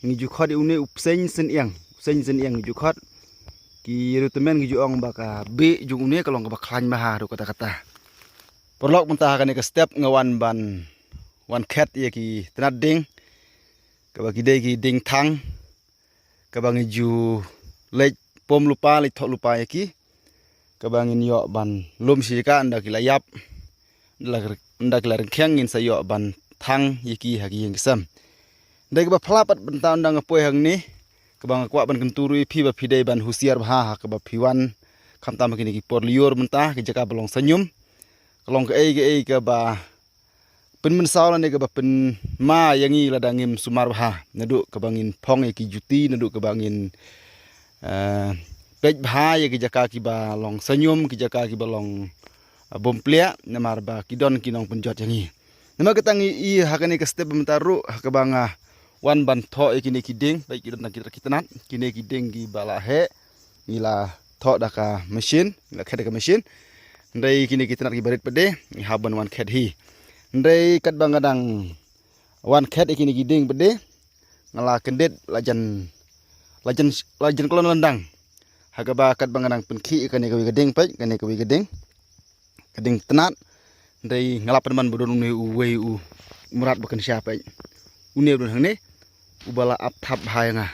ngiju khot une upseng sen yang ngiju khot ki rutemen ngiju ong baka be jung une kalong ka baklan maha ru kata-kata perlok mentah kan ke step ngawan ban wan cat ye ki tenat ding ka bagi dei ki ding thang ka bang ngiju lej pom lupa lej thok lupa ye ki ka bang in yo ban lum si ka anda ki layap ndak la rengkheng in sa yo ban thang ye ki hagi yang sam dei ka ba phlapat benta undang apoi hang ni kabang kwa ban kenturu phi ba phidei ban husiar bha ka ba phiwan khamta ma kini ki por lior mentah ki jaka belong senyum kalong ke ei ka ba pen men saw ne ka ba pen ma yangi la dangim sumar bha nadu ka bangin phong ki juti nadu ka bangin pej bha ye ki jaka ki ba long senyum ki jaka ki ba long bomplia namar ba kidon kinong penjot yangi nama ketangi i hakane ka step mentaru ka banga wan ban tho ekini kiding baik kita nak kita nat kini kiding gi bala he ila tho daka mesin ila khed ka mesin ndai kini kita nak gi barit pede ni haban wan khed hi ndai kat bangadang wan khed ekini kiding pede ngala kendet lajan kolon landang haga ba kat bangadang penki kane ka gedeng pej kane ka gedeng tenat ndai ngalap man bodon ne uwe u murat bakan siapa une don hang ne ubala ap thap hayanga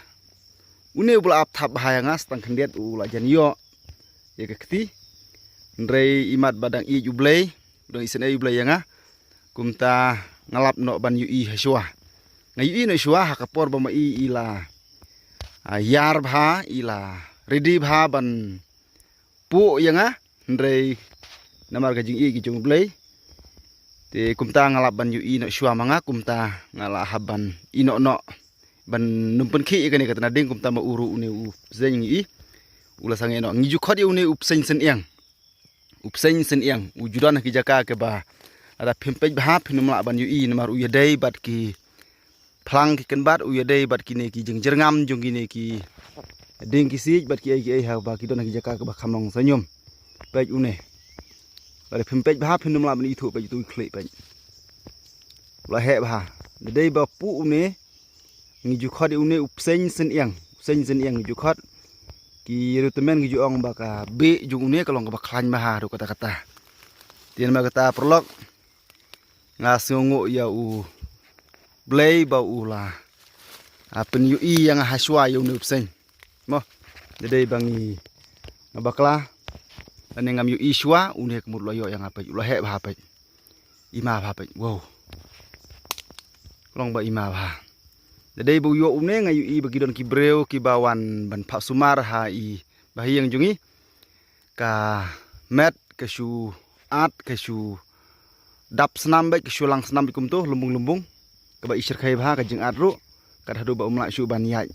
une ubala ap thap hayanga stang khendet u la jan yo ye kati ndrei imat badang i jublei dong isen ai jublei yanga kumta ngalap no ban yu i haswa ngai i no shwa hakapor ba ma i ila yar bha ila ready bha ban pu yanga ndrei namar ka jing i ki jung blei te kumta ngalap ban yu i no shwa manga kumta ngala haban ino no ban numpen ki ikane katana ding kumta ma uru une u zeng i ula sange no ngiju khodi une upsen sen yang ujudan ki jaka ke ba ada pimpej bha pinumla ban yu i namar u yadai bat ki phlang ki kan bat u yadai bat ki ne ki jeng jerngam jung ki ne ki ding ki sij bat ki ai ha ba ki don ki jaka ke ba khamlong senyum pej une ada pimpej bha pinumla ban i thu pej tu khle pej la he bha dei ba pu une ngiju khot une upseng sen yang ngiju khot ki rutemen ngiju ong baka be jung une kalong ka baklan maha ru kata-kata tien ma kata perlok ngasungu ya u blei ba ula apen yu i yang haswa yu ne upseng mo dei bangi ngabakla ane ngam yu i shwa une kemur loyo yang apa ula he ba apa ima ba apa wow long ba ima ba dei bu yo une ngayu i bagi don ki breu ki bawan ban pha sumar ha i bahi yang jungi ka met ke shu at ke shu dap senam baik ke shu lang senam bikum tu lumbung ka ba isir khai ba ka jing at ru ka hadu ba umla shu ban yai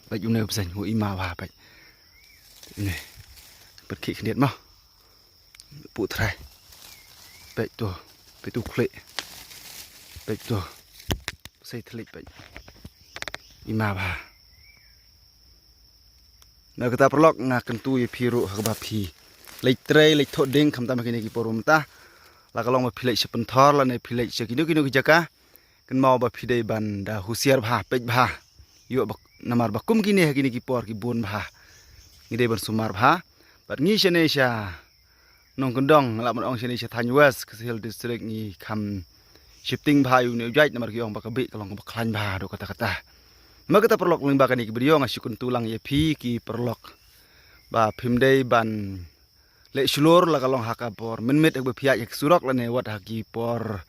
baik une upsen hu ima ba baik ini perki khndet ma pu thrai baik tu khle baik tu sai thlik baik ima ba na kata perlok nga kentu ye phiru ha ba phi lek tre lek tho ding kham ta ma kini ki porum ta la kalong ma philek sepen thor la ne philek se kinu ki jaka ken mau ba phidei ban da husiar bha pej bha yo namar ba kum kini ha kini ki por ki bun bha ngide ban sumar bha bat ngi sene sha nong kendong la mon ong sene sha Thany West Ksil district ni kham shifting bha yu ne jait namar ki ong ba ka be kalong ba khlan bha do kata-kata ma kata perlok ling ba kan ki brio ngasukun tulang ye phi ki perlok ba phimdei ban le shlor la kalong hakapor menmet ek ba phiak ek surok la ne wat haki por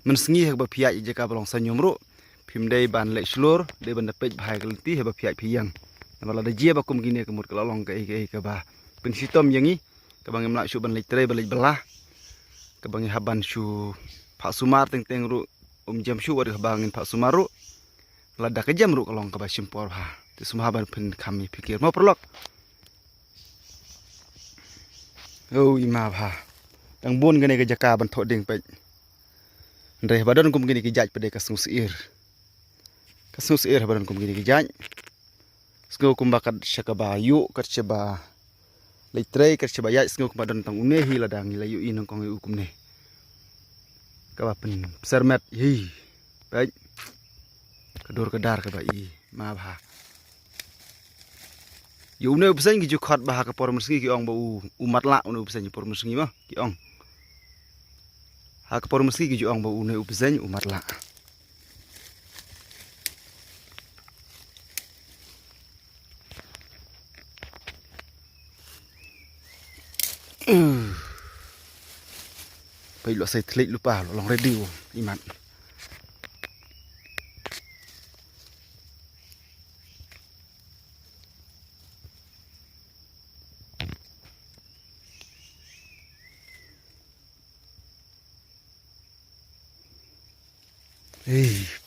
men sngi ek ba phiak je ka balong sanyum ru phimdei ban le shlor de ban pej bhai kalti he ba phiak phiyang namala da je ba kum gine kemut kalong ka ka ba pen sitom yangi ka bang emla shu ban le tre ba le belah ka bang haban shu pha sumar teng teng ru jam shu wa bangin pha sumaru lada ke jam ru kalong ka ba simpor ha ti sumha ban pen kami pikir mau perlok oh ima ba tang bon gane ke jaka ban tho ding pe ndre badon kum gini ki jaj pede kasung seir badan kum gini ki jaj sko kum bakat shakaba yu kat cheba leitre kat cheba ya sko kum badan tang une hi ladang la yu inong kong yu kum ne ka ba pen sermet hi pe kedor kedar ke bai ma bah yu ne upsen gi ju khot bah ka por meski ki ong bau umat la unu upsen por meski mah ki ong ha ka por meski gi ju ong bau ne upsen umat la bai lo sai thlik lupa lo long radio iman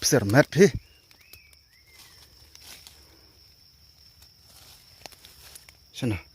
besar mat he. Sana.